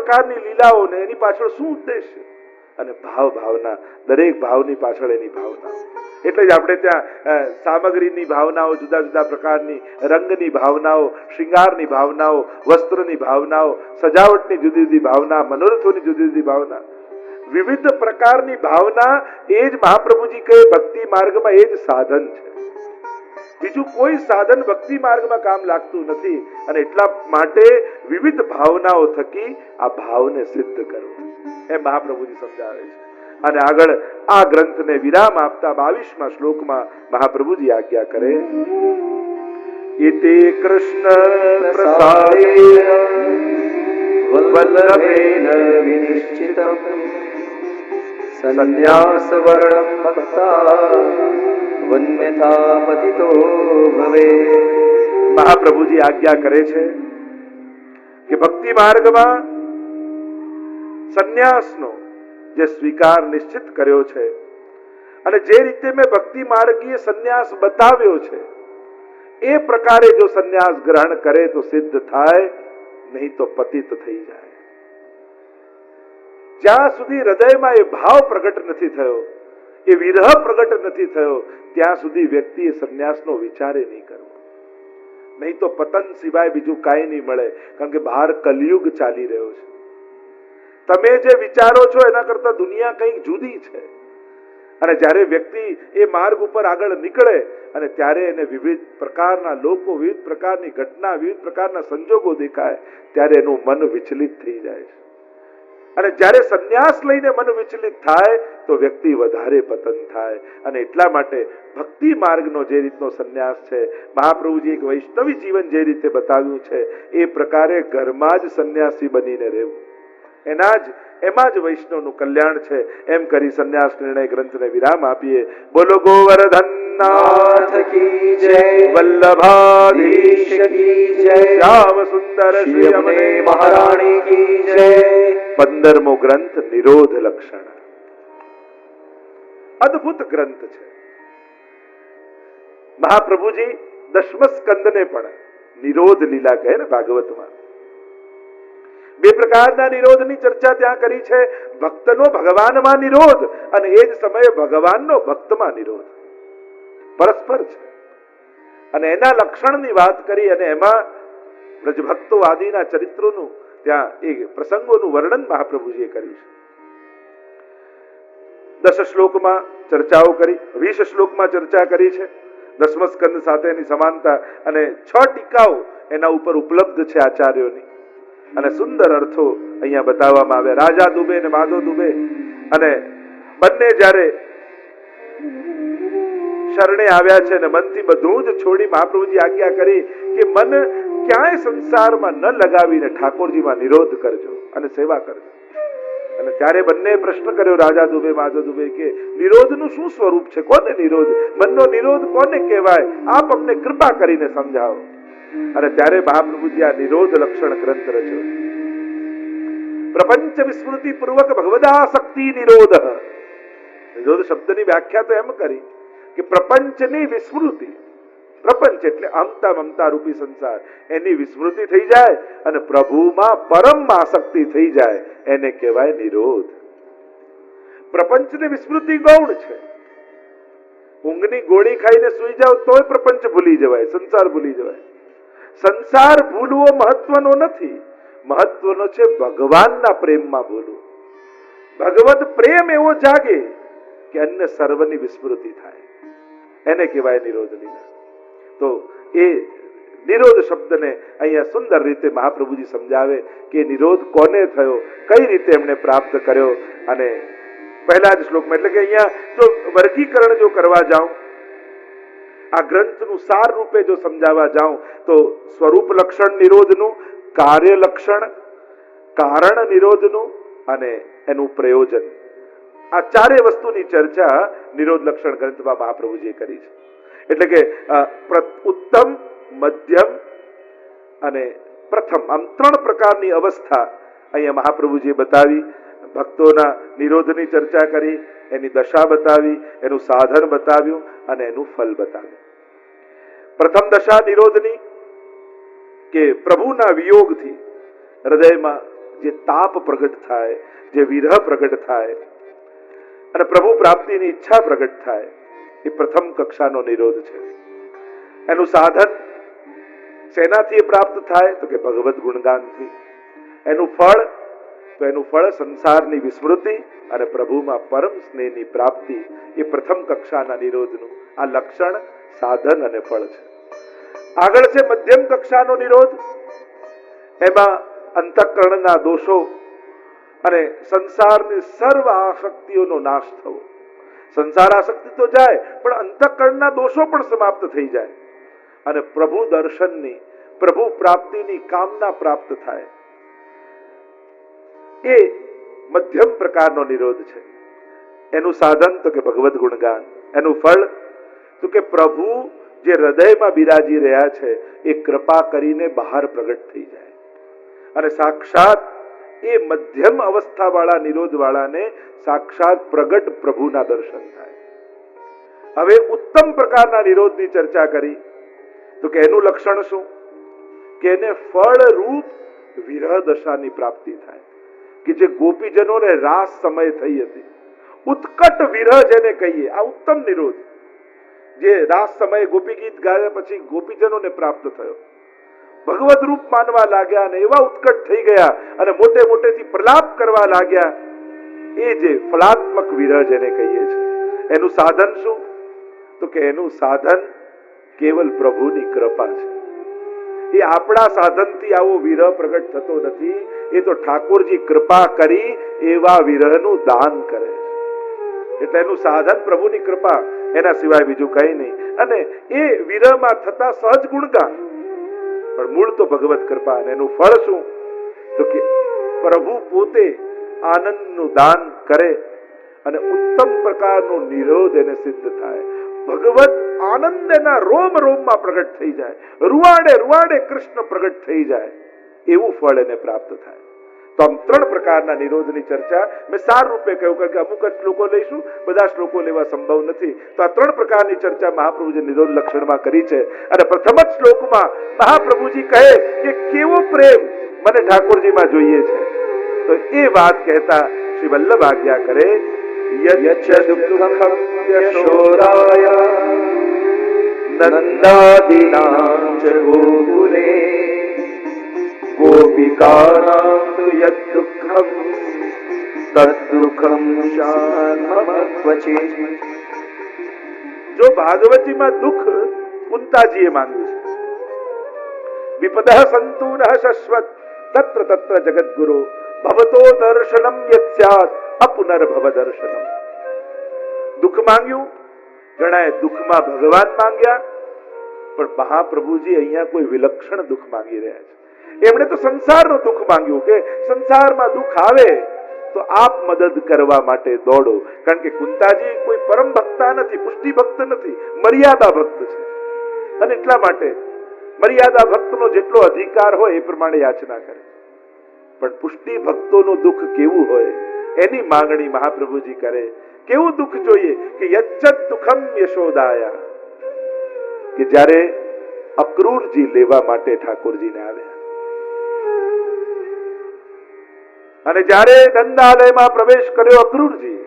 પ્રકારની લીલાઓ ને એની પાછળ શું ઉદ્દેશ છે? અને ભાવના, દરેક ભાવની પાછળ એની ભાવના. એટલે જ આપણે ત્યાં સામગ્રીની ભાવનાઓ, જુદા જુદા પ્રકારની રંગની ભાવનાઓ, શૃંગારની ભાવનાઓ, વસ્ત્રની ભાવનાઓ, સજાવટની જુદી જુદી ભાવના, મનોરથોની જુદી જુદી ભાવના, વિવિધ પ્રકારની ભાવના. એ જ મહાપ્રભુજી કહે ભક્તિ માર્ગમાં એ જ સાધન છે. બીજું કોઈ સાધન ભક્તિ માર્ગમાં કામ લાગતું નથી. અને એટલા માટે વિવિધ ભાવનાઓ થકી આ ભાવને સિદ્ધ કરવું એ મહાપ્રભુજી સમજાવે છે. અને આગળ આ ગ્રંથને વિરામ આપતા 22મા શ્લોકમાં મહાપ્રભુજી આજ્ઞા કરે, ઇતિ કૃષ્ણ પ્રસાદેન વલ્લભેન વિનિશ્ચિતમ સંન્યાસ વર્ણમ ભક્તા વન્યથા પતિતો ભવે. મહાપ્રભુજી આજ્ઞા કરે છે કે ભક્તિ માર્ગમાં સંન્યાસનો જે સ્વીકાર નિશ્ચિત કર્યો છે અને જે રીતે મેં ભક્તિ માર્ગીય સંન્યાસ બતાવ્યો છે એ પ્રકારે જો સંન્યાસ ગ્રહણ કરે તો સિદ્ધ થાય, નહીં તો પતિત થઈ જાય. જ્યાં સુધી હૃદયમાં એ ભાવ પ્રગટ નથી થયો, એ વિરહ પ્રગટ નથી થયો, ત્યાં સુધી વ્યક્તિએ સંન્યાસનો વિચારે નહીં કરવો. નહીં તો પતન સિવાય બીજું કાંઈ નહીં મળે. કારણ કે બહાર કલિયુગ ચાલી રહ્યો છે. તમે જે વિચારો છો એના કરતા દુનિયા કંઈક જુદી છે. અને જ્યારે વ્યક્તિ એ માર્ગ ઉપર આગળ નીકળે અને ત્યારે એને વિવિધ પ્રકારના લોકો, વિવિધ પ્રકારની ઘટના, વિવિધ પ્રકારના સંજોગો દેખાય, ત્યારે એનું મન વિચલિત થઈ જાય છે. અને જ્યારે સંન્યાસ લઈને મન વિચલિત થાય તો વ્યક્તિ વધારે પતન થાય. અને એટલા માટે ભક્તિ માર્ગનો જે રીતનો સંન્યાસ છે, મહાપ્રભુજી એક વૈષ્ણવી જીવન જે રીતે બતાવ્યું છે એ પ્રકારે ઘરમાં જ સંન્યાસી બનીને રહેવું, એમાં જ વૈષ્ણવનું કલ્યાણ છે. એમ કરી સંન્યાસ નિર્ણય ગ્રંથને વિરામ આપીએ. બોલો ગોવર્ધનનાથ કી જય, વલ્લભાધીશ કી જય, શ્યામ સુંદર શ્રી અમને મહારાણી કી જય. 15મો ગ્રંથ નિરોધ લક્ષણ. અદ્ભુત ગ્રંથ છે. મહાપ્રભુજી 10મ સ્કંદને પણ નિરોધ લીલા કહે ને ભાગવતમાં. બે પ્રકારના નિરોધની ચર્ચા ત્યાં કરી છે. ભક્તનો ભગવાનમાં નિરોધ અને એ જ સમયે ભગવાનનો ભક્તમાં નિરોધ પરસ્પર છે. અને એના લક્ષણની વાત કરી અને એમાં બ્રજભક્તો આદિના ચરિત્રોનું ત્યાં એ પ્રસંગોનું વર્ણન મહાપ્રભુજીએ કર્યું છે. 10 શ્લોકમાં ચર્ચાઓ કરી, 20 શ્લોકમાં ચર્ચા કરી છે. 10મ સ્કંદ સાથે એની સમાનતા અને 6 ટીકાઓ એના ઉપર ઉપલબ્ધ છે આચાર્યોની. અને સુંદર અર્થો અહીંયા બતાવવામાં આવ્યા. રાજા દુબે ને માધવ દુબે અને બંને જ્યારે શરણે આવ્યા છે અને મનથી બધું જ છોડી મહાપ્રભુજી આજ્ઞા કરી કે મન ક્યાંય સંસારમાં ન લગાવીને ઠાકોરજીમાં નિરોધ કરજો અને સેવા કરજો. અને ત્યારે બંને પ્રશ્ન કર્યો, રાજા દુબે માધવ દુબે, કે નિરોધનું શું સ્વરૂપ છે? કોને નિરોધ, મનનો નિરોધ કોને કહેવાય? આપ અમને કૃપા કરીને સમજાવો. અને ત્યારે મહાપ્રભુજી આ નિરોધ લક્ષણ ગ્રંથ રચ્યો. પ્રપંચ વિસ્મૃતિ પૂર્વક ભગવદાસક્તિ નિરોધ. નિરોધ શબ્દની વ્યાખ્યા તો એમ કરી કે પ્રપંચની વિસ્મૃતિ, પ્રપંચ એટલે અમતા મમતા રૂપી સંસાર, એની વિસ્મૃતિ થઈ જાય અને પ્રભુમાં પરમ આસક્તિ થઈ જાય, એને કહેવાય નિરોધ. પ્રપંચની વિસ્મૃતિ ગૌણ છે. ઊંઘની ગોળી ખાઈને સુઈ જાવ તોય પ્રપંચ ભૂલી જવાય, સંસાર ભૂલી જવાય. સંસાર ભૂલવો મહત્વનો નથી, મહત્વનો છે ભગવાનના પ્રેમમાં ભૂલવું. ભગવત પ્રેમ એવો જાગે કે અન્ય સર્વની વિસ્મૃતિ થાય, એને કહેવાય નિરોધ લીલા. તો એ નિરોધ શબ્દને અહીંયા સુંદર રીતે મહાપ્રભુજી સમજાવે કે નિરોધ કોને થયો, કઈ રીતે એમણે પ્રાપ્ત કર્યો. અને પહેલા જ શ્લોકમાં, એટલે કે અહીંયા જો વર્ગીકરણ જો કરવા જાઉં, આ ગ્રંથનું સાર રૂપે જો સમજાવવા જાઉં તો સ્વરૂપ લક્ષણ નિરોધનું, કાર્ય લક્ષણ, કારણ નિરોધનું અને એનું પ્રયોજન, આ ચારે વસ્તુની ચર્ચા નિરોધ લક્ષણ ગ્રંથમાં મહાપ્રભુજીએ કરી છે. એટલે કે ઉત્તમ, મધ્યમ અને પ્રથમ, આમ 3 પ્રકારની અવસ્થા અહીંયા મહાપ્રભુજીએ બતાવી. ભક્તોના નિરોધની ચર્ચા કરી, એની દશા બતાવી, એનું સાધન બતાવ્યું અને એનું ફલ બતાવ્યું. પ્રથમ દશા નિરોધની કે પ્રભુના વિયોગથી હૃદયમાં જે તાપ પ્રગટ થાય, જે વિરહ પ્રગટ થાય અને પ્રભુ પ્રાપ્તિની ઈચ્છા પ્રગટ થાય, એ પ્રથમ કક્ષાનો નિરોધ છે. એનું સાધન શેનાથી પ્રાપ્ત થાય તો કે ભગવત ગુણગાનથી. એનું ફળ તો એનું ફળ સંસારની વિસ્મૃતિ અને પ્રભુમાં પરમ સ્નેહની પ્રાપ્તિ. એ પ્રથમ કક્ષાના નિરોધનું આ લક્ષણ, સાધન અને ફળ છે. આગળ છે મધ્યમ કક્ષાનો નિરોધ. એમાં અંતઃકરણના દોષો અને સંસારની સર્વ આસક્તિઓનો નાશ થવો. સંસાર આસક્તિ તો જાય, પણ અંતઃકરણના દોષો પણ સમાપ્ત થઈ જાય અને પ્રભુ દર્શનની, પ્રભુ પ્રાપ્તિની કામના પ્રાપ્ત થાય. એ મધ્યમ પ્રકારનો નિરોધ છે. એનું સાધન તો કે ભગવત ગુણગાન. એનું ફળ તો કે પ્રભુ જે હૃદયમાં બિરાજી રહ્યા છે એ કૃપા કરીને બહાર પ્રગટ થઈ જાય અને સાક્ષાત એ મધ્યમ અવસ્થા વાળા નિરોધ વાળાને સાક્ષાત પ્રગટ પ્રભુના દર્શન થાય. હવે ઉત્તમ પ્રકારના નિરોધની ચર્ચા કરી તો કે એનું લક્ષણ શું? કે એને ફળ રૂપ વિરહ દશાની પ્રાપ્તિ થાય. કે જે ગોપીજનોને રાસ સમય થઈ હતી, ઉત્કટ વિરહ જેને કહીએ, આ ઉત્તમ નિરોધ. જે રાસ સમયે ગોપી ગીત ગાયા પછી ગોપીજનોને પ્રાપ્ત થયો, ભગવત રૂપ માનવા લાગ્યા અને એવા ઉત્કટ થઈ ગયા અને મોટે મોટેથી પ્રલાપ કરવા લાગ્યા. એ જે ફલાત્મક વિરહ જેને કહીએ છીએ, એનું સાધન શું? તો કે એનું સાધન કેવલ પ્રભુની કૃપા છે. એ આપણા સાધનથી આવો વિરહ પ્રગટ થતો નથી. એ તો ઠાકોરજી કૃપા કરી એવા વિરહનું દાન કરે છે. એટલે એનું સાધન પ્રભુની કૃપા, એના સિવાય બીજું કઈ નહીં. અને એ વિરહમાં થતા સહજ ગુણગાન, પણ મૂળ તો ભગવત કૃપા. અને એનું ફળ શું? તો કે પ્રભુ પોતે આનંદનું દાન કરે અને ઉત્તમ પ્રકારનો નિરોધ એને સિદ્ધ થાય. ભગવત આનંદ એના રોમ રોમમાં પ્રગટ થઈ જાય, રૂવાડે રૂવાડે કૃષ્ણ પ્રગટ થઈ જાય, એવું ફળ એને પ્રાપ્ત થાય. તો આમ ત્રણ પ્રકારના નિરોધની ચર્ચા મેં સાર રૂપે કહ્યું, કારણ કે અમુક જ શ્લોકો લઈશું, બધા શ્લોકો લેવા સંભવ નથી. તો આ ત્રણ પ્રકારની ચર્ચા મહાપ્રભુજી નિરોધ લક્ષણમાં કરી છે. અને પ્રથમ જ શ્લોકમાં મહાપ્રભુજી કહે કે કેવો પ્રેમ મને ઠાકોરજીમાં જોઈએ છે. તો એ વાત કહેતા શ્રી વલ્લભ આજ્ઞા કરે, યશોદાય નંદાદીનાં ચ ગોકુલે ગોપિકાનાં તુ યદ દુઃખં તદ્દુઃખં શાન્તમત્વચિત. જો ભાગવતીમાં દુઃખ કુંતાજીએ માંગ્યું છે, વિપદઃ સંતુ નઃ શશ્વત તત્ર તત્ર જગદ્ગુરો ભવતો દર્શનમ યત સ્યાત અપુનર્ભવ દર્શનમ. દુઃખ માંગ્યું, ઘણાએ દુઃખમાં ભગવાન માંગ્યા, પણ મહાપ્રભુજી અહીંયા કોઈ વિલક્ષણ દુઃખ માંગી રહ્યા છે. એમણે તો સંસારનું દુઃખ માંગ્યું કે સંસારમાં દુઃખ આવે તો આપ મદદ કરવા માટે દોડો. કારણ કે કુંતાજી કોઈ પરમ ભક્તા નથી, પુષ્ટિ ભક્ત નથી, મર્યાદા ભક્ત છે. અને એટલા માટે મર્યાદા ભક્તનો જેટલો અધિકાર હોય એ પ્રમાણે યાચના કરે. પણ પુષ્ટિ ભક્તોનું દુઃખ કેવું હોય એની માંગણી મહાપ્રભુજી કરે. કેવું દુઃખ જોઈએ? કે યચ્છત દુઃખમ યશોદાયા, કે જ્યારે અક્રૂરજી લેવા માટે ઠાકોરજીને આવ્યા અને જ્યારે નંદાલયમાં પ્રવેશ કર્યો અક્રૂરજી,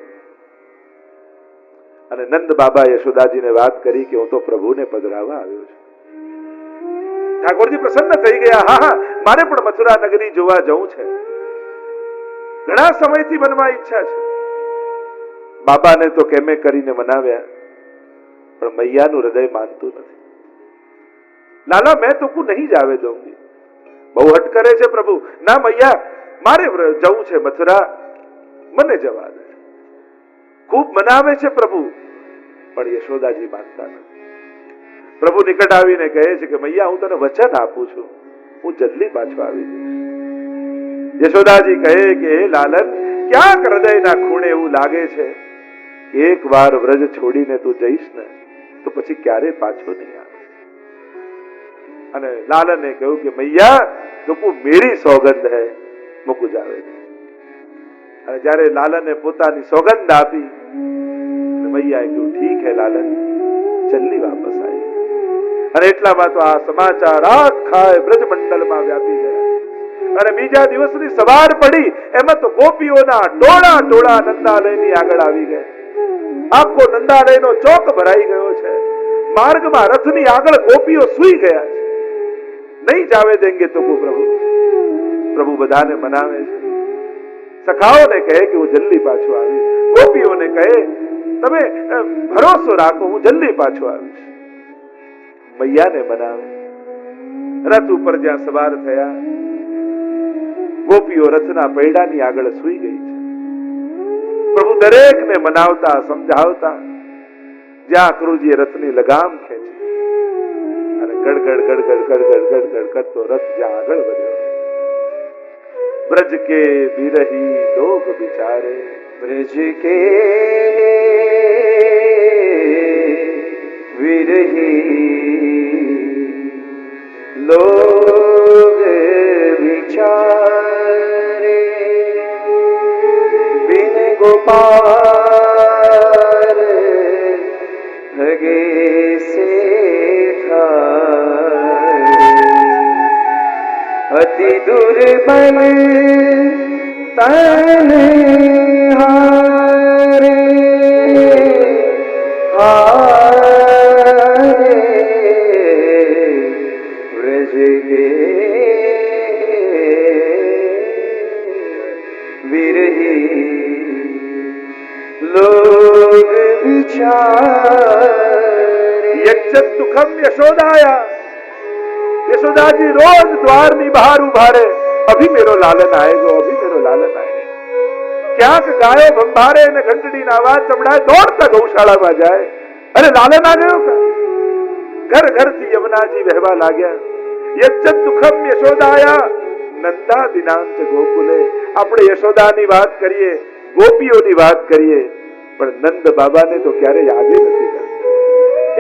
અને નંદ બાબા યશોદાજીને વાત કરી કે હું તો પ્રભુને પધરાવા આવ્યો છું. ઠાકોરજી પ્રસન્ન થઈ ગયા. હા, મારે પણ મથુરા નગરી જોવા જવું છે, ઘણા સમયથી મનમાં ઈચ્છા છે. બાબાને તો કેમે કરીને મનાવ્યા, પણ મૈયાનું હૃદય માનતું નથી. લાલા મેં તો કુ નહીં જાવે દઉંગી. બહુ હટ કરે છે પ્રભુ. ના મૈયા, મારે જવું છે મથુરા, મને જવા દે. ખૂબ મનાવે છે પ્રભુ, પણ યશોદાજી માનતા નથી. પ્રભુ નિકટ આવીને કહે છે કે મૈયા, હું તને વચન આપું છું, હું જલ્દી પાછો આવી જઈશ. યશોદાજી કહે કે લાલન, ક્યાંક હૃદયના ખૂણે એવું લાગે છે કે એક વાર વ્રજ છોડીને તું જઈશ ને તો પછી ક્યારે પાછો નહીં આવે. અને લાલને કહ્યું કે મૈયા, તો મેરી સોગંદ હૈ, મુકુ જાવે. અને જ્યારે લાલને પોતાની સોગંદ આપી, મૈયાએ કહ્યું ઠીક હૈ લાલન, જલ્દી વાપસ આવી. અને એટલામાં તો આ સમાચાર આખા બ્રજ મંડળમાં વ્યાપી ગયા અને બીજા દિવસની સવાર પડી એમાં તો ગોપીઓના ટોળા ટોળા નંદાલયની આગળ આવી ગયા. આખો નંદાલયનો ચોક ભરાઈ ગયો છે. માર્ગમાં રથની આગળ ગોપીઓ સૂઈ ગયા છે. નહીં જાવે દેંગે તો પ્રભુ. પ્રભુ બધાને મનાવે છે. સખાઓને કહે કે હું જલ્દી પાછો આવીશ. ગોપીઓને કહે તમે ભરોસો રાખો, હું જલ્દી પાછો આવીશ. મૈયાને મનાવે. રથ ઉપર જ્યાં સવાર થયા, ગોપીઓ રથના પૈડાની આગળ સૂઈ ગઈ છે. પ્રભુ દરેકને મનાવતા સમજાવતા જ્યાં ક્રુજીએ રથની લગામ ખેંચી અને ગડગડ ગડગડ ગડગડ ગડગડ કરતો રથ જ્યાં આગળ વધ્યો. ब्रज के बिरही लोग बिचारे, ब्रज के विरही लोग बिचारे, बिन गोपाल भगे सेठारे, अति दुर्बल तन हारे हारे, व्रज के विरही लोग बिचारे. यज्जत दुखम यशोदाया. यशोदाजी रोज द्वाરની બહાર ઉભા રહે. અભી મેરો લાલન આએગો, અભી મેરો લાલન આएगा. ક્યાંક ગાયો ભંભારે અને ઘંટડીના અવાજ સંભળાય, દોડતા ગૌશાળામાં જાય. અરે લાલન આ ગયો કા. ઘર ઘરથી યમુનાજી વહેવા લાગ્યા. યજ્જત દુખમ યશોદાયા નંદા દિનાંત ગોકુલે. આપણે યશોદાની વાત કરીએ, ગોપીઓની વાત કરીએ, પણ નંદ બાબાને તો ક્યારે યાદ નથી કરતા.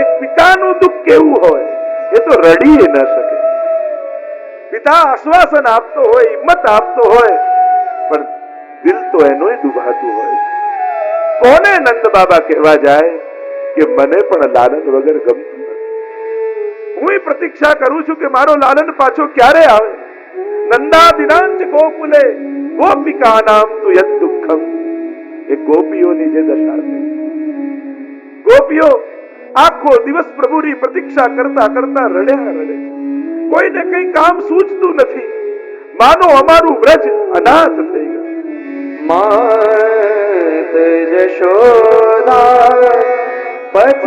એક પિતાનું દુઃખ કેવું હોય એ તો રડી ન શકે. પિતા આશ્વાસન આપતો હોય, હિંમત આપતો હોય, પણ દિલ તો એનું દુભાતું હોય. કોને નંદ બાબા કહેવા જાય કે મને પણ લાલન વગર ગમતું નથી. હું પ્રતીક્ષા કરું છું કે મારો લાલન પાછો ક્યારે આવે. નંદા દિનાંચ ગોકુલે ગોપિકા નામ તુ યદ દુઃખમ. એ ગોપીઓની જે દશા છે. ગોપીઓ આખો દિવસ પ્રભુની પ્રતીક્ષા કરતા કરતા રડ્યા રડે. કોઈને કઈ કામ સૂચતું નથી. માનો અમારું વ્રજ અનાથ થઈ ગયું. मात जशोदा पथ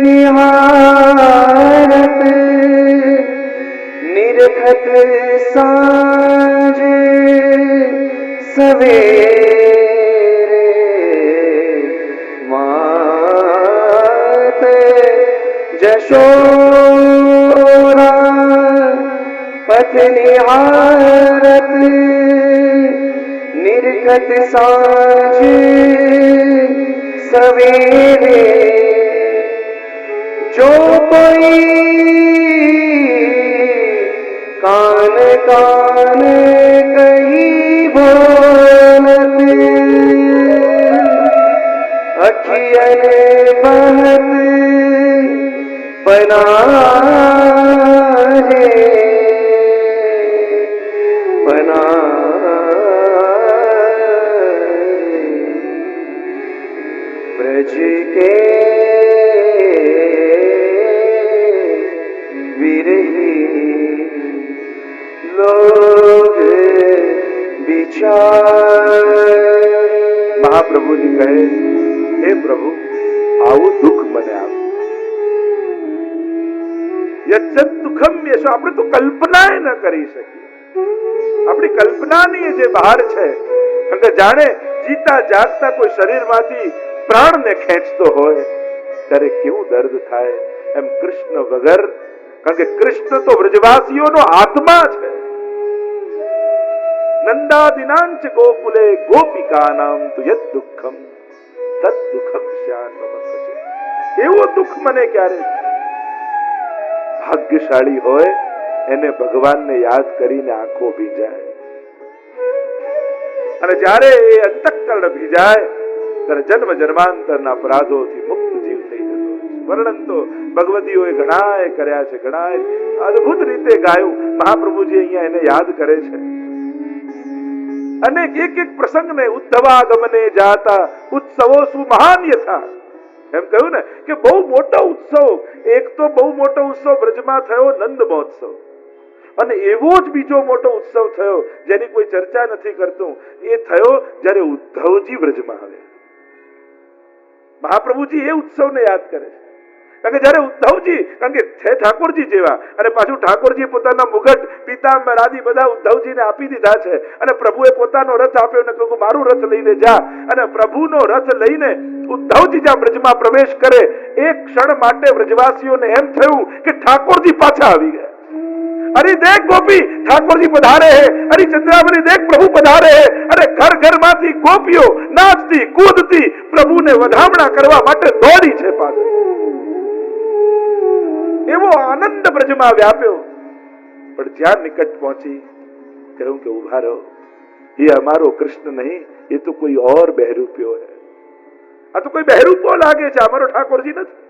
निहारत, निरखत सांझ सवेरे, मात जशोदा पथ निहारत, निरखत सांझ सवेरे, जो कोई कान कान कही बोलत, अखियन बहत बनारे बना. ब्रज के विरही लोग बिचारे. મહાપ્રભુજી કહે, હે પ્રભુ, આવું દુઃખ મને આપ. યજ્જત દુઃખમ યશો. આપણે તો કલ્પના ન કરી શકીએ. આપણી કલ્પનાની જે બહાર છે. કારણ કે જાણે જીતા જાગતા કોઈ શરીરમાંથી પ્રાણને ખેંચતો હોય ત્યારે કેવું દર્દ થાય. એમ કૃષ્ણ વગર, કારણ કે કૃષ્ણ તો વ્રજવાસીઓનો આત્મા છે. નંદા દિનાંચ ગોકુલે ગોપિકા નામ તુ યદ દુઃખમ તદ દુઃખમ શ્યાન્મમ સચે. એવું દુઃખ મને ક્યારે. ભાગ્યશાળી હોય એને ભગવાનને યાદ કરીને આંખો ભીંજાય. અને જ્યારે એ અંતઃકરણ ભીંજાય ત્યારે જન્મ જન્માંતરના અપરાધોથી મુક્ત જીવ થઈ જતો હોય છે. વર્ણન તો ભગવતીઓએ ઘણાએ કર્યા છે, ઘણાએ અદભુત રીતે ગાયું. મહાપ્રભુજી અહીંયા એને યાદ કરે છે. અને એક એક પ્રસંગને ઉદ્ધવાગમને જાતા ઉત્સવો સુમહાન યથા, એમ કહ્યું ને કે બહુ મોટો ઉત્સવ, એક તો બહુ મોટો ઉત્સવ બ્રજમાં થયો નંદ મહોત્સવ, અને એવો જ બીજો મોટો ઉત્સવ થયો જેની કોઈ ચર્ચા નથી કરતું, એ થયો જ્યારે ઉદ્ધવજી બ્રજમાં આવ્યા. મહાપ્રભુજી એ ઉત્સવને યાદ કરે છે. કારણ કે જ્યારે ઉદ્ધવજી, કારણ કે છે ઠાકોરજી જેવા, અને પાછું ઠાકોરજી પોતાના મુગટ પીતાંબર આદિ બધા ઉદ્ધવજીને આપી દીધા છે, અને પ્રભુએ પોતાનો રથ આપ્યો ને કહ્યું મારું રથ લઈને જા, અને પ્રભુનો રથ લઈને ઉદ્ધવજી જ્યાં બ્રજમાં પ્રવેશ કરે, એક ક્ષણ માટે બ્રજવાસીઓને એમ થયું કે ઠાકોરજી પાછા આવી ગયા. अरे देख गोपी ठाकुर जी पधारे हैं, अरे चंद्रावली देख प्रभु पधारे हैं. अरे घर घर માંથી ગોપીઓ નાચતી કૂદતી પ્રભુને વધામણા કરવા માટે દોડી છે પાછળ. એવો આનંદ બ્રજમાં વ્યાપ્યો. પણ જ્યાં નિકટ પહોંચી કહ્યું કે ઉભા રહો, ये हमारो कृष्ण नहीं, ये तो कोई और बहरूप्यो है. આ તો કોઈ બहरूપો લાગે છે, અમારો ઠાકોરજી નથી.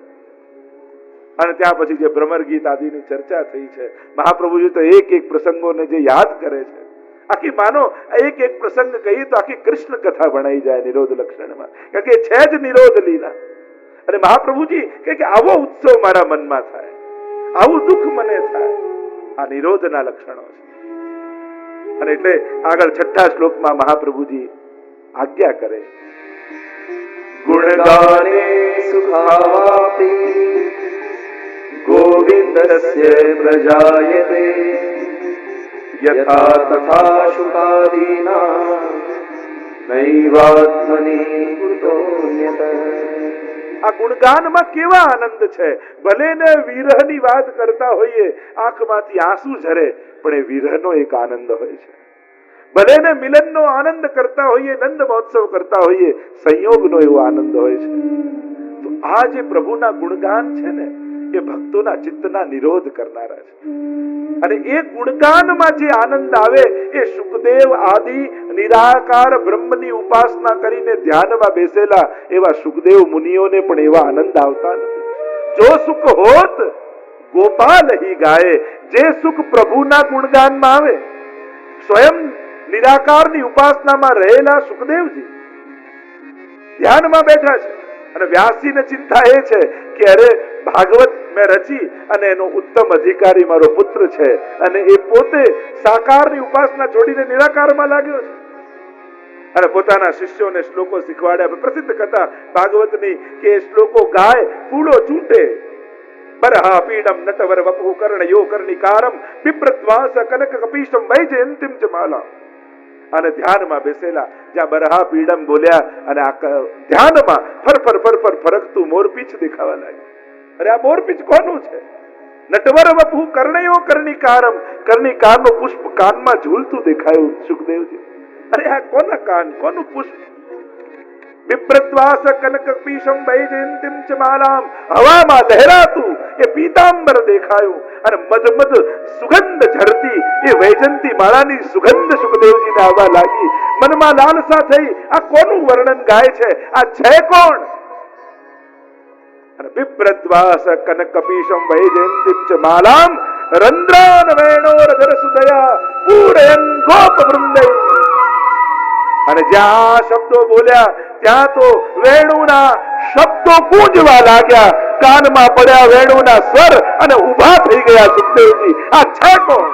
અને ત્યાં પછી જે ભ્રમર ગીત આદિની ચર્ચા થઈ છે, મહાપ્રભુજી તો એક એક પ્રસંગોને જે યાદ કરે છે, આખી માનો એક એક પ્રસંગ કહીએ તો આખી કૃષ્ણ કથા ભણાઈ જાય નિરોધ લક્ષણમાં, કારણ કે છે જ નિરોધ લીલા. અને મહાપ્રભુજી કે આવો ઉત્સવ મારા મનમાં થાય, આવું દુઃખ મને થાય, આ નિરોધના લક્ષણો છે. અને એટલે આગળ 6થા શ્લોકમાં મહાપ્રભુજી આજ્ઞા કરે, ગુણગાને સુખાવાપી गोविन्दस्य प्रजायते यथा तथा शुकादीना नैवात्मनि कुतोऽन्यत. આ ગુણગાનમાં કેવા આનંદ છે. ભલે ને વિરહની વાત કરતા હોઈએ, આંખમાંથી આંસુ ઝરે, પણ એ વિરહનો એક આનંદ હોય છે. ભલે ને મિલનનો આનંદ કરતા હોઈએ, નંદ મહોત્સવ કરતા હોઈએ, સંયોગનો એવો આનંદ હોય છે. તો આ જે પ્રભુના ગુણગાન છે ને, એ ભક્તોના ચિત્તના નિરોધ કરનારા છે. અને એ ગુણગાનમાં જે આનંદ આવે, એ સુખદેવ આદિ નિરાકાર બ્રહ્મની ઉપાસના કરીને ધ્યાનમાં બેસેલા એવા સુખદેવ મુનિઓને પણ એવા આનંદ આવતા નથી. જો સુખ હોત ગોપાલ હી ગાય, જે સુખ પ્રભુના ગુણગાનમાં આવે. સ્વયં નિરાકારની ઉપાસનામાં રહેલા સુખદેવજી ધ્યાનમાં બેઠા છે, અને વ્યાસજીને ચિંતા એ છે કે અરે ભાગવત મેં રચી અને એનો ઉત્તમ અધિકારી મારો પુત્ર છે, અને એ પોતે સાકારની ઉપાસના છોડીને નિરાકારમાં લાગ્યો છે. અને પોતાના શિષ્યોને શ્લોકો શીખવાડ્યા. પ્રસિદ્ધ કથા ભાગવતની કે શ્લોકો ગાય, ફૂલો ચૂંટે. બરહા પીડમ નટવર વપુ કર્ણયો કર્ણિકારમ બિપ્રદ્વાસ કનક કપીશમ વૈજયંતિમ ચ માલા. અને ધ્યાનમાં બેસેલા જ્યાં બરહા પીડમ બોલ્યા, અને આ ધ્યાનમાં ફરફર ફરફર ફરકતું મોરપીંછ દેખાવા લાગ્યું. અરે આ મોરપીંછ કોનું છે? નટવર વપુ કર્ણયો કર્ણિકારમ, કર્ણિકારનું પુષ્પ કાનમાં ઝૂલતું દેખાયું સુખદેવજી. અરે આ કોના કાન, કોનું પુષ્પ? વિપ્રદ્વાસ કનક પીશમ વૈજયંતિમ ચ માલામ, હવામાં લહેરાતું એ પીતાંબર દેખાયું, અને મધમધ સુગંધ ઝરતી એ વૈજયંતી માળાની સુગંધ સુખદેવજીને આવવા લાગી. મનમાં લાલસા થઈ, આ કોનું વર્ણન ગાય છે, આ છે કોણ? અને વિપ્રદ્વાસ કનક પીશમ વૈજયંતિમ ચ માલામ રંદ્રાન વેણોર ધરસુદયા પૂરયન ગોપ વૃંદૈ. અને જ્યાં શબ્દો બોલ્યા ત્યાં તો વેણુના શબ્દો ગૂંજવા લાગ્યા, કાનમાં પડ્યા વેણુના સ્વર, અને ઊભા થઈ ગયા સુખદેવજી. આ છે કોણ?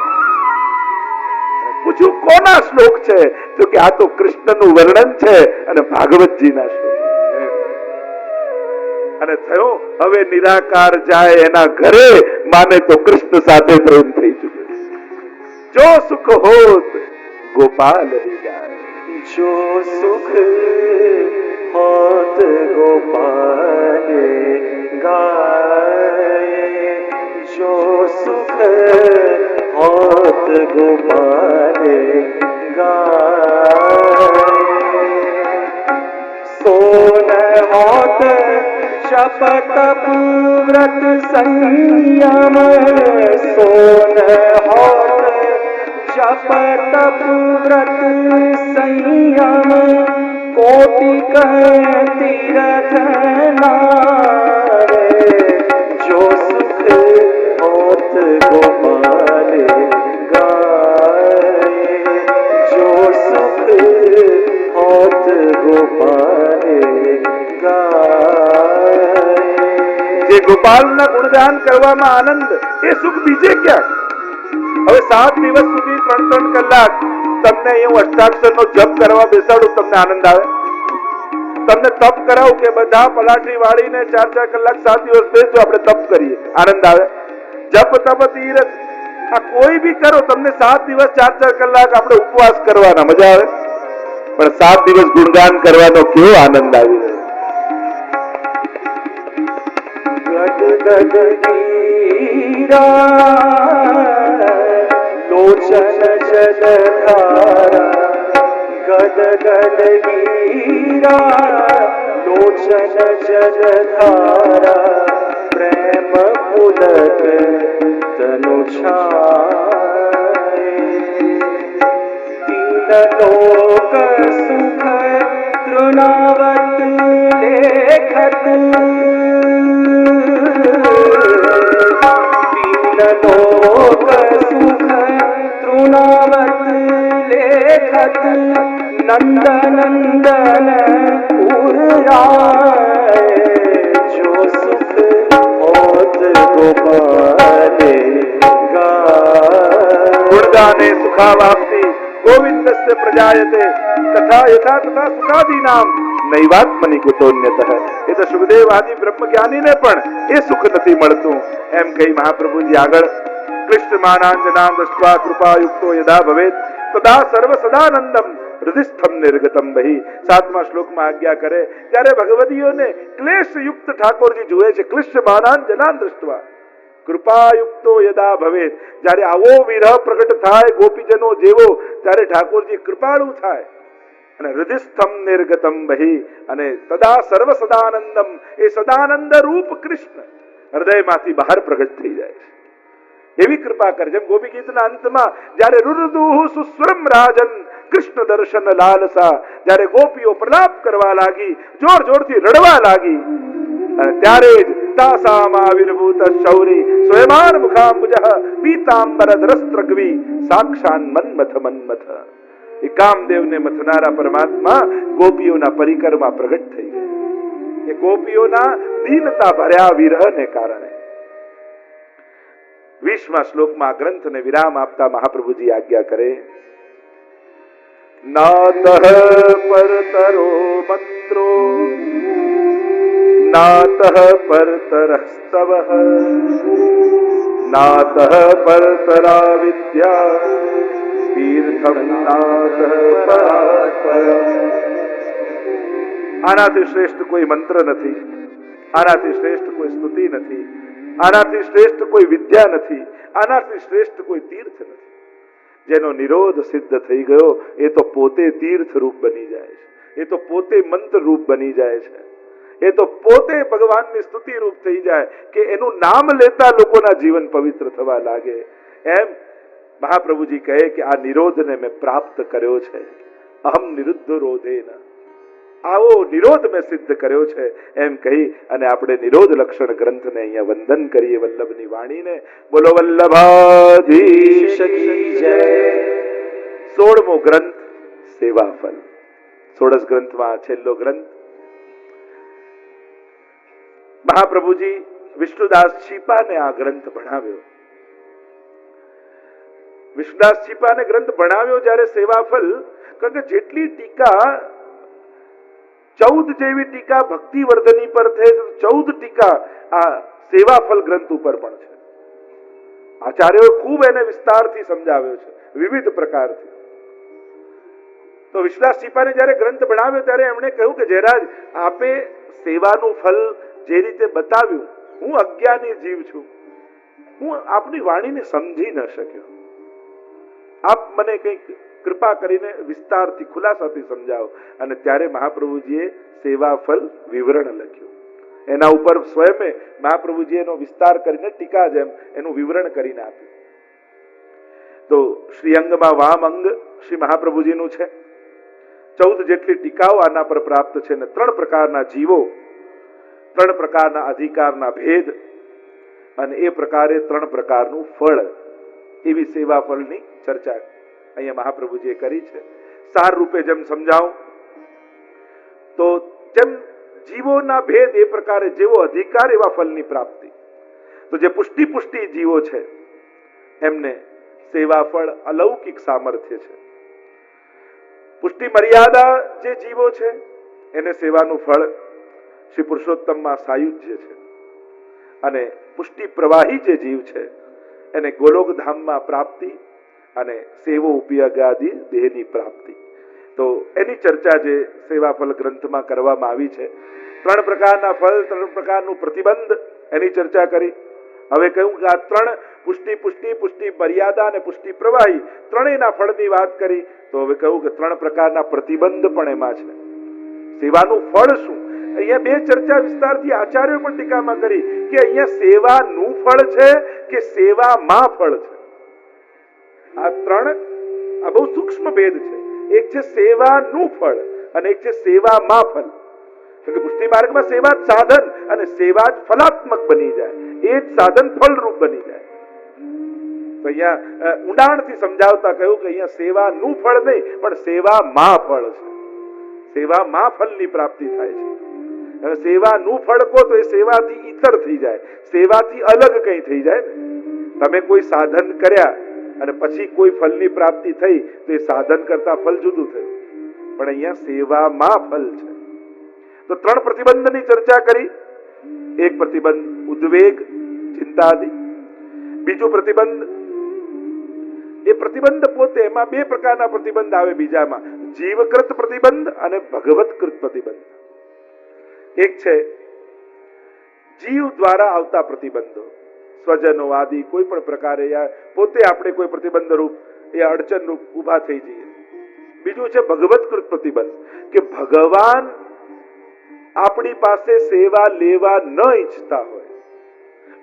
પૂછ્યું કોના શ્લોક છે? તો કે આ તો કૃષ્ણનું વર્ણન છે, અને ભાગવતજીના શ્લોક. અને થયો હવે નિરાકાર જાય એના ઘરે, માને તો કૃષ્ણ સાથે પ્રેમ થઈ ચુક્યો. જો સુખ હોત ગોપાલ હી ગાય, जो सुख होत गोपाल गाए, जो सुख होत गोपाल गाए, सोन होत शपथ व्रत संयम, सोन होत शपथ व्रत संयम, कोटि कह तीरथ नारे. ગોપાલના ગુણગાન કરવામાં આનંદ, એ સુખ બીજે ક્યાં? હવે 7 દિવસ સુધી 3-3 કલાક તમને અહીંયા હું અષ્ટાક્ષરનો જપ કરવા બેસાડું, તમને આનંદ આવે? તમને તપ કરાવું કે બધા પલાઠી વાળીને 4-4 કલાક 7 દિવસ બેસજો, આપણે તપ કરીએ, આનંદ આવે? જપ તપ તીરથ આ કોઈ બી કરો, તમને 7 દિવસ 4-4 કલાક આપણે ઉપવાસ કરવાના, મજા આવે? પણ 7 દિવસ ગુણગાન કરવાનો કેવો આનંદ આવી રહ્યો? ગદ ગીરા લોચન જલધારા, ગદ ગદ ગીરા લોચન જલધારા, પ્રેમ પુલક તનુ છાય, તીન લોક સુખ તૃણાવત લેખત, लोक सुख तृणावत लेखत, नंद नंदन उर्राय, जो सुख होत गोपाले गाय। गुणगाने सुखावाप्ति गोविंदस्य प्रजायते, तथा यथा तथा सुखादीनाम नैवात्मनि कुतोन्यतः। એ તો સુખદેવ આદિ બ્રહ્મજ્ઞાનીને પણ એ સુખ નથી મળતું. એમ કહી મહાપ્રભુજી આગળ કૃષ્ણમાનાંજનાં દૃષ્ટ્વા કૃપાયુક્તો યદા ભવેત તદા સર્વ સદાનંદમ હૃદયસ્થમ નિર્ગતમ બહિ. 7મા શ્લોકમાં આજ્ઞા કરે ત્યારે ભગવદીઓને ક્લેશયુક્ત ઠાકોરજી જુએ છે. કૃષ્ણમાનાંજનાં દૃષ્ટ્વા કૃપાયુક્તો યદા ભવેત, જ્યારે આવો વિરહ પ્રગટ થાય ગોપીજનો જેવો, ત્યારે ઠાકોરજી કૃપાળુ થાય અને હૃદયસ્થમ નિર્ગતમ બહિ, અને તદા સર્વ સદાનંદમ, એ સદાનંદ રૂપ કૃષ્ણ હૃદયમાંથી બહાર પ્રગટ થઈ જાય છે. એવી કૃપા કરે. જેમ ગોપી ગીતના અંતમાં જ્યારે રુરુદુઃ સુસ્વરમ રાજન કૃષ્ણ દર્શન લાલસા, જ્યારે ગોપીઓ પ્રલાપ કરવા લાગી, જોર જોરથી રડવા લાગી, અને ત્યારે જ તાસામાવિર્ભૂત શૌરી સ્વયમાન મુખાંબુજઃ પીતાંબર ધરસ્ત્રગ્વી સાક્ષાન મન્મથ મન્મથ. એ કામદેવને મથનારા પરમાત્મા ગોપીઓના પરિકરમાં પ્રગટ થઈ ગયા. એ ગોપીઓના દીનતા ભર્યા વિરહને કારણે. 20મા શ્લોકમાં ગ્રંથને વિરામ આપતા મહાપ્રભુજી આજ્ઞા કરે, નાતઃ પરતરો મંત્રો નાતઃ પરતરસ્તવઃ નાતઃ પરતરા વિદ્યા તીર્થમ નાતઃ પરાત્પરમ. આનાથી શ્રેષ્ઠ કોઈ મંત્ર નથી, આનાથી શ્રેષ્ઠ કોઈ સ્તુતિ નથી, આનાથી શ્રેષ્ઠ કોઈ વિદ્યા નથી, આનાથી શ્રેષ્ઠ કોઈ તીર્થ નથી. જેનો નિરોધ સિદ્ધ થઈ ગયો એ તો પોતે તીર્થ રૂપ બની જાય છે, એ તો પોતે મંત્ર રૂપ બની જાય છે, એ તો પોતે ભગવાનની સ્તુતિ રૂપ થઈ જાય કે એનું નામ લેતા લોકોના જીવન પવિત્ર થવા લાગે. એમ મહાપ્રભુજી કહે કે આ નિરોધને મેં પ્રાપ્ત કર્યો છે. અહમ નિરુદ્ધ રોધેન, આવો નિરોધ મેં સિદ્ધ કર્યો છે. એમ કહી અને આપણે નિરોધ લક્ષણ ગ્રંથને અહીંયા વંદન કરીએ વલ્લભની વાણીને. બોલો વલ્લભાધીશ કી જય. 16મો ગ્રંથ સેવાફલ. 16 ગ્રંથમાં છેલ્લો ગ્રંથ. મહાપ્રભુજી વિષ્ણુદાસ છીપાને આ ગ્રંથ ભણાવ્યો. વિષ્ણુદાસ છીપાને ગ્રંથ ભણાવ્યો જ્યારે સેવાફલ, કારણ કે જેટલી ટીકા 14 જેવી ટીકા ભક્તિવર્ધની પર થઈ, 14 ટીકા આ સેવાફલ ગ્રંથ ઉપર પણ છે. આચાર્યોએ ખૂબ એને વિસ્તારથી સમજાવ્યો છે, વિવિધ પ્રકારથી. તો વિશ્વાસ છીપાને જ્યારે ગ્રંથ ભણાવ્યો ત્યારે એમણે કહ્યું કે જયરાજ, આપે સેવાનું ફલ જે રીતે બતાવ્યું, હું અજ્ઞાની જીવ છું, હું આપની વાણીને સમજી ન શક્યો. આપ મને કંઈક કૃપા કરીને વિસ્તારથી ખુલાસાથી સમજાવો. અને ત્યારે મહાપ્રભુજીએ સેવાફલ વિવરણ લખ્યું. એના ઉપર સ્વયં મહાપ્રભુજી એનો વિસ્તાર કરીને ટીકા જેમ એનું વિવરણ કરીને આપ્યું. તો શ્રીઅંગમાં વામ અંગ શ્રી મહાપ્રભુજીનું છે. 14 જેટલી ટીકાઓ આના પર પ્રાપ્ત છે. ને 3 પ્રકારના જીવો, 3 પ્રકારના અધિકારના ભેદ, અને એ પ્રકારે 3 પ્રકારનું ફળ, એવી સેવાફળની ચર્ચા અહીંયા મહાપ્રભુજીએ કરી છે. સાર રૂપે જેમ સમજાવું તો, જેમ જીવોના ભેદ એ પ્રકારે જેવો અધિકાર એવા ફળની પ્રાપ્તિ. તો જે પુષ્ટિ જીવો છે એમને સેવા ફળ અલૌકિક સામર્થ્ય છે. પુષ્ટિ મર્યાદા જે જીવો છે એને સેવાનું ફળ શ્રી પુરુષોત્તમમાં સાયુજ્ય છે. અને પુષ્ટિ પ્રવાહી જે જીવ છે એને ગોલોકધામમાં પ્રાપ્તિ અને સેવો ઉપયોગાદી દેહની પ્રાપ્તિ. તો એની ચર્ચા જે સેવા ફળ ગ્રંથમાં કરવામાં આવી છે. 3 પ્રકારના ફળ, 3 પ્રકારનું પ્રતિબંધ એની ચર્ચા કરી. હવે કહ્યું કે આ 3 પુષ્ટિ મર્યાદા અને પુષ્ટિ પ્રવાહી ત્રણેયના ફળની વાત કરી. તો હવે કહ્યું કે 3 પ્રકારના પ્રતિબંધ પણ એમાં છે. સેવાનું ફળ શું? અહીંયા 2 ચર્ચા વિસ્તારથી આચાર્યો પણ ટીકામાં કરી કે અહીંયા સેવાનું ફળ છે કે સેવામાં ફળ છે. આ 3 આ બહુ સૂક્ષ્મ ભેદ છે. એક છે સેવાનું ફળ અને એક છે સેવામાં ફળ. કે પુષ્ટિ માર્ગમાં સેવા જ સાધન અને સેવા જ ફલાત્મક બની જાય, એ જ સાધન ફળરૂપ બની જાય. તો અહીંયા ઊંડાણથી સમજાવતા કહ્યું કે અહીંયા સેવાનું ફળ નહીં પણ સેવામાં ફળ છે. સેવામાં ફળની પ્રાપ્તિ થાય છે. હવે સેવાનું ફળ કહો તો એ સેવાથી ઈતર થઈ જાય, સેવાથી અલગ કંઈ થઈ જાય ને. તમે કોઈ સાધન કર્યા અને પછી કોઈ ફળની પ્રાપ્તિ થઈ તો એ સાધન કરતા ફળ જુદું થયું. પણ અહીંયા સેવામાં ફળ છે. તો 3 પ્રતિબંધની ચર્ચા કરી. એક પ્રતિબંધ ઉદ્વેગ, ચિંતાદિ. બીજું પ્રતિબંધ, એ પ્રતિબંધ પોતે એમાં 2 પ્રકારના પ્રતિબંધ આવે બીજામાં, જીવકૃત પ્રતિબંધ અને ભગવતકૃત પ્રતિબંધ. એક છે જીવ દ્વારા આવતા પ્રતિબંધો, સ્વજનો આદિ કોઈ પણ પ્રકારે પોતે આપણે કોઈ પ્રતિબંધ રૂપ એ અડચણ રૂપ ઉભા થઈ જઈએ. બીજું છે ભગવતકૃત પ્રતિબંધ કે ભગવાન આપણી પાસે સેવા લેવા ન ઈચ્છતા હોય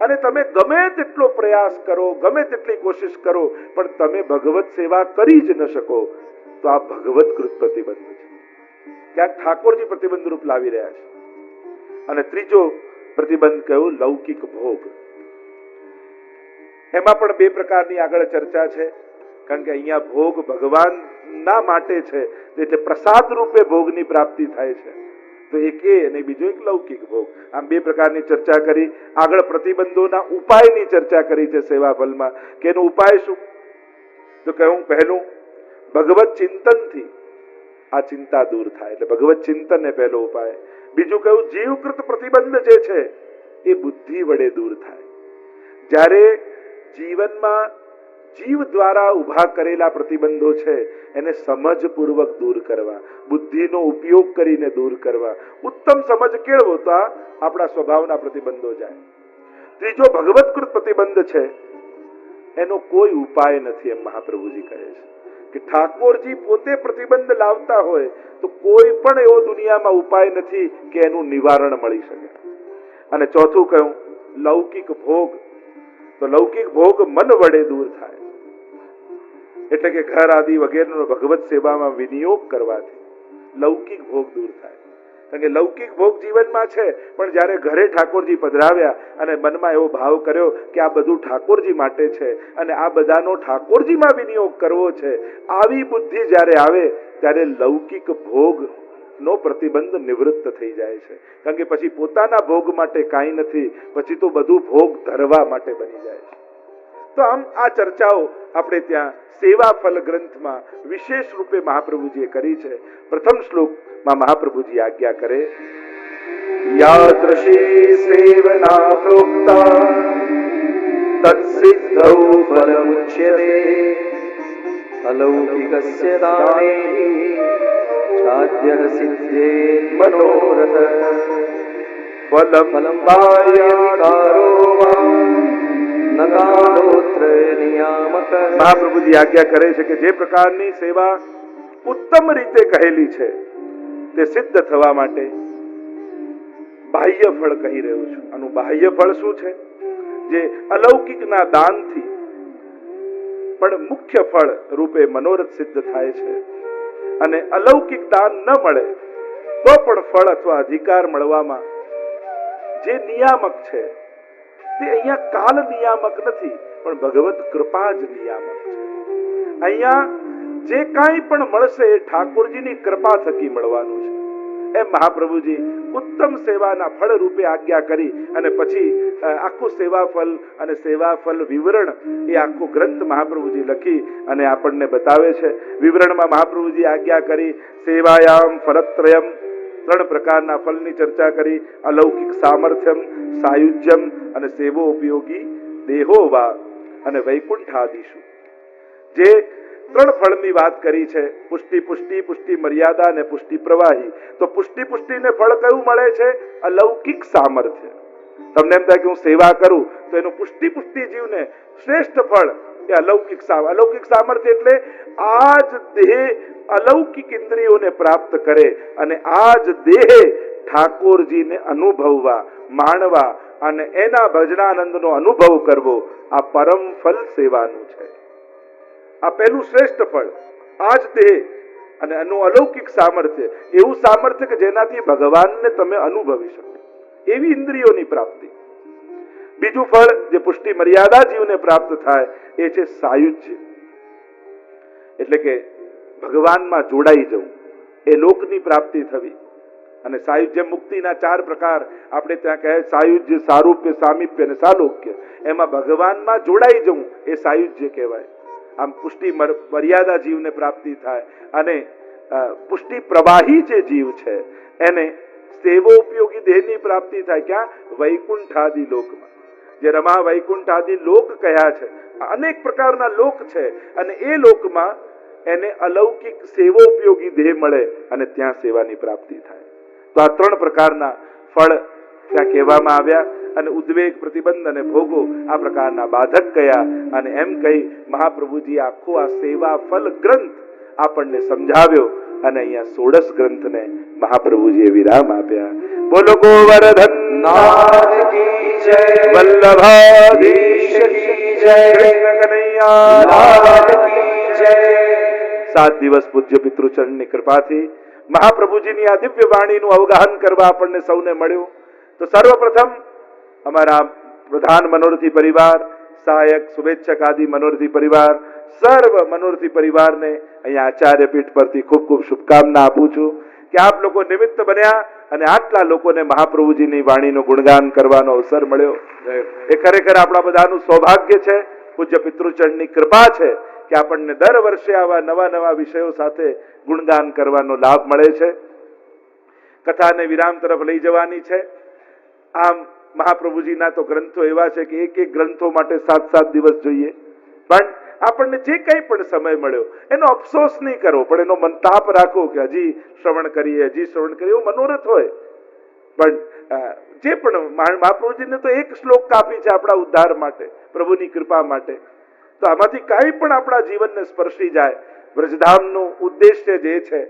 અને તમે ગમે તેટલો પ્રયાસ કરો, ગમે તેટલી કોશિશ કરો પણ તમે ભગવત સેવા કરી જ ન શકો, તો આ ભગવતકૃત પ્રતિબંધ છે. ક્યાંક ઠાકોરજી પ્રતિબંધ રૂપ લાવી રહ્યા છે. અને ત્રીજો પ્રતિબંધ કહ્યું લૌકિક ભોગ. એમાં પણ 2 પ્રકારની આગળ ચર્ચા છે. કારણ કે અહીંયા ભોગ ભગવાનના માટે છે એટલે પ્રસાદ રૂપે ભોગની પ્રાપ્તિ થાય છે. તો એક એ અને બીજો એક લૌકિક ભોગ. આમ 2 પ્રકારની ચર્ચા કરી. આગળ પ્રતિબંધોના ઉપાયની ચર્ચા કરી છે સેવા ફલમાં કે એનો ઉપાય શું? તો કહ્યું પહેલું ભગવત ચિંતનથી આ ચિંતા દૂર થાય, એટલે ભગવત ચિંતન એ પહેલો ઉપાય. બીજું કહ્યું જીવકૃત પ્રતિબંધ જે છે એ બુદ્ધિ વડે દૂર થાય. જ્યારે જીવનમાં જીવ દ્વારા ઉભા કરેલા પ્રતિબંધો છે એને સમજપૂર્વક દૂર કરવા, બુદ્ધિનો ઉપયોગ કરીને દૂર કરવા. ઉત્તમ સમજ કેળવો તો આપણા સ્વભાવના પ્રતિબંધો જાય. ત્રીજો ભગવતકૃત પ્રતિબંધ છે એનો કોઈ ઉપાય નથી, એમ મહાપ્રભુજી કહે છે કે ઠાકોરજી પોતે પ્રતિબંધ લાવતા હોય તો કોઈ પણ એવો દુનિયામાં ઉપાય નથી કે એનું નિવારણ મળી શકે. અને ચોથું કહ્યું લૌકિક ભોગ. તો લૌકિક ભોગ મન વડે દૂર થાય, એટલે કે ઘર આદિ વગેરેનો ભગવત સેવામાં વિનિયોગ કરવાથી લૌકિક ભોગ દૂર થાય. કારણ કે લૌકિક ભોગ જીવનમાં છે પણ જ્યારે ઘરે ઠાકોરજી પધરાવ્યા અને મનમાં એવો ભાવ કર્યો કે આ બધું ઠાકોરજી માટે છે અને આ બધાનો ઠાકોરજીમાં વિનિયોગ કરવો છે, આવી બુદ્ધિ જ્યારે આવે ત્યારે લૌકિક ભોગનો પ્રતિબંધ નિવૃત્ત થઈ જાય છે. કારણ કે પછી પોતાના ભોગ માટે કાંઈ નથી, પછી તો બધું ભોગ ધરવા માટે બની જાય છે. તો આમ આ ચર્ચાઓ આપણે ત્યાં સેવા ફલ ગ્રંથમાં વિશેષ રૂપે મહાપ્રભુજીએ કરી છે. પ્રથમ શ્લોકમાં મહાપ્રભુજી આજ્ઞા કરે યાદૃશી સેવના પ્રોક્તા તત્સિદ્ધૌ ફલમુચ્યતે અલૌકિકસ્ય દાનેઃ ચાદ્યઃ સિદ્ધેન મનોરથ ફલમ બાહ્યાકારો નકારોત્ર નિયામક. મહાપ્રભુજી આજ્ઞા કરે છે કે જે પ્રકારની સેવા ઉત્તમ રીતે કહેલી છે તે સિદ્ધ થવા માટે બાહ્ય ફળ કહી રહ્યો છું. આનું બાહ્ય ફળ શું છે? જે અલૌકિકના દાનથી પણ મુખ્ય ફળ રૂપે મનોરથ સિદ્ધ થાય છે. અને અલૌકિક દાન ન મળે તો પણ ફળ અથવા અધિકાર મળવામાં જે નિયામક છે તે અહીંયા કાલ નિયામક નથી પણ ભગવત કૃપા જ નિયામક છે. અહીંયા જે કાંઈ પણ મળશે એ ઠાકોરજીની કૃપા થકી મળવાનું છે. એમ મહાપ્રભુજી ઉત્તમ સેવાના ફળ રૂપે આજ્ઞા કરી અને પછી આખું સેવાફલ અને સેવાફલ વિવરણ એ આખું ગ્રંથ મહાપ્રભુજી લખી અને આપણને બતાવે છે. વિવરણમાં મહાપ્રભુજી આજ્ઞા કરી સેવાયામ ફલત્રયમ, 3 પ્રકારના ફળની ચર્ચા કરી. અલૌકિક સામર્થ્યમ, સાયુજ્યમ અને સેવો ઉપયોગી દેહો વા અને વૈકુંઠાદિશુ. જે 3 ફળની વાત કરી છે, પુષ્ટિ પુષ્ટિ, પુષ્ટિ મર્યાદા અને પુષ્ટિ પ્રવાહી. તો પુષ્ટિ પુષ્ટિને ફળ કયું મળે છે? અલૌકિક સામર્થ્ય. તમને એમ થાય કે હું સેવા કરું તો એનું પુષ્ટિ પુષ્ટિ જીવને શ્રેષ્ઠ ફળ એ અલૌકિક સામર્થ્ય એટલે આ જ દેહ અલૌકિક ઇન્દ્રિયોને પ્રાપ્ત કરે અને આ જ દેહ ઠાકોરજીને અનુભવવા, માણવા અને એના ભજનાનંદનો અનુભવ કરવો, આ પરમ ફલ સેવાનું છે. આ પહેલું શ્રેષ્ઠ ફળ, આ જ દેહ અને એનું અલૌકિક સામર્થ્ય, એવું સામર્થ્ય કે જેનાથી ભગવાનને તમે અનુભવી શકો, એવી ઇન્દ્રિયોની પ્રાપ્તિ. બીજું ફળ જે પુષ્ટિ મર્યાદા જીવને પ્રાપ્ત થાય એ છે સાયુજ્ય, એટલે કે ભગવાનમાં જોડાઈ જવું, એ લોકની પ્રાપ્તિ થવી. અને સાયુજ્ય મુક્તિના 4 પ્રકાર આપણે ત્યાં કહે, સાયુજ્ય, સારૂપ્ય, સામીપ્ય અને સાલોક્ય. એમાં ભગવાનમાં જોડાઈ જવું એ સાયુજ્ય કહેવાય. આમ પુષ્ટિ મર્યાદા જીવને પ્રાપ્તિ થાય અને પુષ્ટિ પ્રવાહી જે જીવ છે એને સેવો ઉપયોગી દેહની પ્રાપ્તિ થાય. ક્યાં? વૈકુંઠાદિ લોકમાં. જે રમા વૈકુંઠ આદિ લોક કહ્યા છે, અનેક પ્રકારના લોક છે અને એ લોકમાં એને અલૌકિક સેવો ઉપયોગી દેહ મળે અને ત્યાં સેવાની પ્રાપ્તિ થાય. તો આ 3 પ્રકારના ફળ ત્યાં કહેવામાં આવ્યા અને ઉદ્વેગ, પ્રતિબંધ અને ભોગો આ પ્રકારના બાધક કયા અને એમ કહી મહાપ્રભુજી આખો આ સેવા ફલ ગ્રંથ આપણને સમજાવ્યો અને અહીંયા 16 ગ્રંથને મહાપ્રભુજીએ વિરામ આપ્યા. બોલો ગોવર્ધન નાથ કી જય, વલ્લભાધીશ કી જય, કૃષ્ણ કનૈયા લાલ કી જય. 7 દિવસ પૂજ્ય પિતૃચરણની કૃપાથી મહાપ્રભુજીની આ દિવ્ય વાણીનું અવગાહન કરવા આપણને સૌને મળ્યું. તો સર્વપ્રથમ અમારા પ્રધાન મનોરથી પરિવાર, સહાયક શુભેચ્છક આદિ મનોરથી પરિવાર, સર્વ મનોરથી પરિવારને અહીંયા આચાર્ય પીઠ પરથી ખૂબ ખૂબ શુભકામના આપું છું કે આપ લોકો નિમિત્ત બન્યા અને આટલા લોકોને મહાપ્રભુજીની વાણીનું ગુણગાન કરવાનો અવસર મળ્યો. એ ખરેખર આપણા બધાનું સૌભાગ્ય છે, પૂજ્ય પિતૃચરણની કૃપા છે કે આપણને દર વર્ષે આવા નવા નવા વિષયો સાથે ગુણગાન કરવાનો લાભ મળે છે. કથાને વિરામ તરફ લઈ જવાની છે. આમ મહાપ્રભુજીના તો ગ્રંથો એવા છે કે એક એક ગ્રંથો માટે 7-7 દિવસ જોઈએ, પણ આપણને જે કંઈ પણ સમય મળ્યો એનો અફસોસ નહીં કરવો, પણ એનો મનતાપ રાખો કે હજી શ્રવણ કરીએ, એવું મનોરથ હોય. પણ જે પણ મહાપ્રભુજીને તો એક શ્લોક કાફી છે આપણા ઉદ્ધાર માટે, પ્રભુની કૃપા માટે. તો આમાંથી કાંઈ પણ આપણા જીવનને સ્પર્શી જાય. વ્રજધામનું ઉદ્દેશ્ય જે છે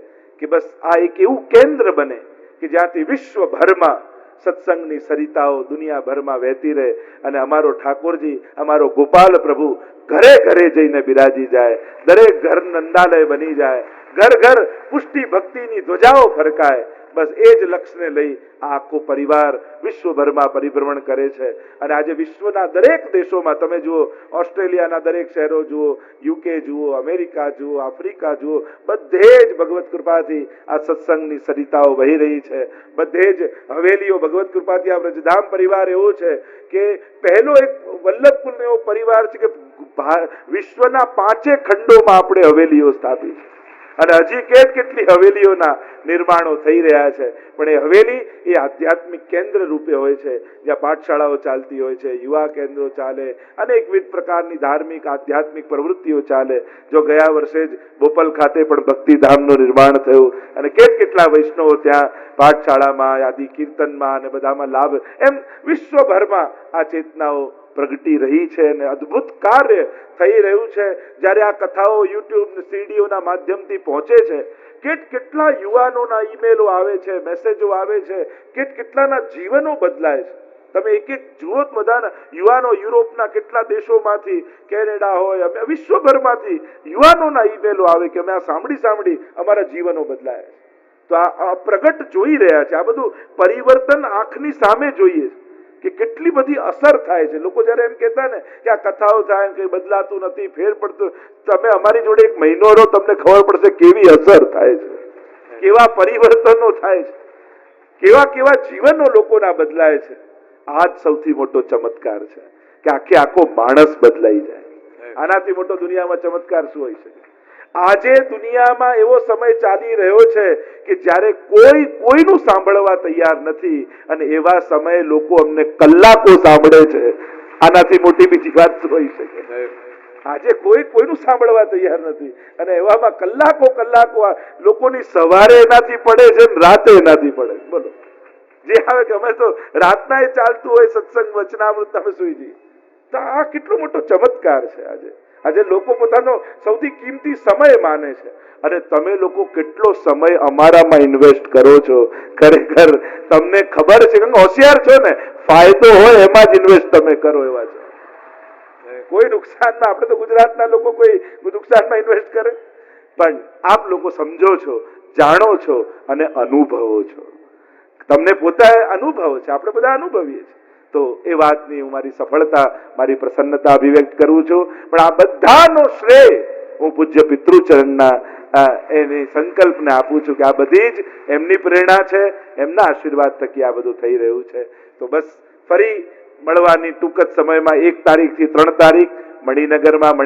કે બસ આ એક એવું કેન્દ્ર બને કે જ્યાંથી વિશ્વભરમાં સત્સંગની સરિતાઓ દુનિયાભરમાં વહેતી રહે અને અમારો ઠાકોરજી, અમારો ગોપાલ પ્રભુ ઘરે ઘરે જઈને બિરાજી જાય, દરેક ઘર નંદાલય બની જાય, ઘર ઘર પુષ્ટિ ભક્તિની ધ્વજાઓ ફરકાય. બસ એ જ લક્ષ્યને લઈ આ આખો પરિવાર વિશ્વભરમાં પરિભ્રમણ કરે છે. અને આજે વિશ્વના દરેક દેશોમાં તમે જુઓ, ઓસ્ટ્રેલિયાના દરેક શહેરો જુઓ, યુકે જુઓ, અમેરિકા જુઓ, આફ્રિકા જુઓ, બધે જ ભગવત કૃપાથી આ સત્સંગની સરિતાઓ વહી રહી છે. બધે જ હવેલીઓ ભગવત કૃપાથી આ વ્રજધામ પરિવાર એવો છે કે પહેલો એક વલ્લભકુલનો એવો પરિવાર છે કે વિશ્વના 5 ખંડોમાં આપણે હવેલીઓ સ્થાપી છે અને હજી કેટલી હવેલીઓના નિર્માણો થઈ રહ્યા છે. પણ એ હવેલી એ આધ્યાત્મિક કેન્દ્ર રૂપે હોય છે, જ્યાં પાઠશાળાઓ ચાલતી હોય છે, યુવા કેન્દ્રો ચાલે, અનેકવિધ પ્રકારની ધાર્મિક આધ્યાત્મિક પ્રવૃત્તિઓ ચાલે. જો ગયા વર્ષે જ બોપલ ખાતે પણ ભક્તિધામનું નિર્માણ થયું અને કેટલા વૈષ્ણવો ત્યાં પાઠશાળામાં, આદિ કીર્તનમાં અને બધામાં લાભ, એમ વિશ્વભરમાં આ ચેતનાઓ પ્રગટી રહી છે અને અદ્ભુત કાર્ય થઈ રહ્યું છે. જ્યારે આ કથાઓ યુટ્યુબ સીડીઓના માધ્યમથી પહોંચે છે, કેટલા યુવાનોના ઈમેલો આવે છે, મેસેજો આવે છે, કેટલાના જીવનો બદલાય છે. તમે એક જુઓ બધાના યુવાનો યુરોપના કેટલા દેશોમાંથી, કેનેડા હોય, વિશ્વભરમાંથી યુવાનોના ઈમેલો આવે કે અમે આ સાંભળી અમારા જીવનો બદલાય છે. તો આ પ્રગટ જોઈ રહ્યા છે. આ બધું પરિવર્તન આંખની સામે જોઈએ કે કેટલી બધી અસર થાય છે. લોકો જયારે એમ કહેતા ને કે આ કથાઓ થાય કઈ બદલાતું નથી, ફેર પડતું, તમે અમારી જોડે 1 મહિનો રહો, તમને ખબર પડશે કેવી અસર થાય છે, કેવા પરિવર્તનો થાય છે. કેવા કેવા જીવનો લોકોના બદલાય છે. આ જ સૌથી મોટો ચમત્કાર છે કે આખે આખો માણસ બદલાઈ જાય. આનાથી મોટો દુનિયામાં ચમત્કાર શું હોઈ શકે? આજે દુનિયામાં એવો સમય ચાલી રહ્યો છે કે જ્યારે કોઈ કોઈનું સાંભળવા તૈયાર નથી અને એવા સમયે લોકો અમને કલાકો સાંભળે છે. આનાથી મોટી બીજી વાત શું હોઈ શકે? આજે કોઈ કોઈનું સાંભળવા તૈયાર નથી અને એવામાં કલાકો કલાકો લોકોની સવારે એનાથી પડે છે ને રાતે એનાથી પડે. બોલો, જે આવે કે અમે તો રાતના એ ચાલતું હોય સત્સંગ વચનામૃત અમે સુઈ જઈએ. તો આ કેટલો મોટો ચમત્કાર છે. આજે લોકો પોતાનો સૌથી કિંમતી સમય માને છે અને તમે લોકો કેટલો સમય અમારામાં ઇન્વેસ્ટ કરો છો. ખરેખર તમને ખબર છે કે હોશિયાર છો ને, ફાયદો હોય એમાં જ ઇન્વેસ્ટ તમે કરો એવા છો. કોઈ નુકસાનમાં, આપણે તો ગુજરાતના લોકો કોઈ નુકસાનમાં ઇન્વેસ્ટ કરે, પણ આપ લોકો સમજો છો, જાણો છો અને અનુભવો છો. તમને પોતા અનુભવ છે, આપણે બધા અનુભવીએ છીએ. તો એ વાતની હું મારી સફળતા, મારી પ્રસન્નતા અભિવ્યક્ત કરું છું. પણ આ બધાનો શ્રેય હું પૂજ્ય પિતૃચરણના એની સંકલ્પને આપું છું કે આ બધી જ એમની પ્રેરણા છે, એમના આશીર્વાદ થકી આ બધું થઈ રહ્યું છે. તો બસ ફરી મળવાની ટૂંક જ સમયમાં 1 તારીખથી 3 તારીખ મણિનગરમાં